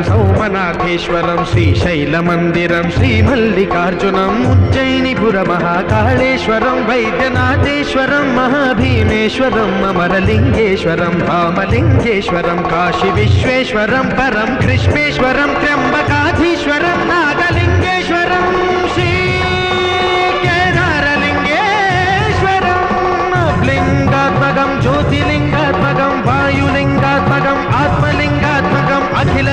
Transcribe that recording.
సోమనాథేశ్వరం శ్రీశైలమందిరం శ్రీమల్లికార్జునం ఉజ్జయినిపుర మహాకాళేశ్వరం వైద్యనాథేశ్వరం మహాభీమేశ్వరం అమరలింగేశ్వరం రామలింగేశ్వరం కాశీ విశ్వేశ్వరం పరం కృష్ణేశ్వరం త్ర్యంబకాధీశ్వరం నాగలింగేశ్వరం శ్రీ కేదారలింగేశ్వరం లింగాత్మకం జ్యోతిలింగాత్మకం వాయులింగాత్మకం ఆత్మలింగాత్మకం అఖిల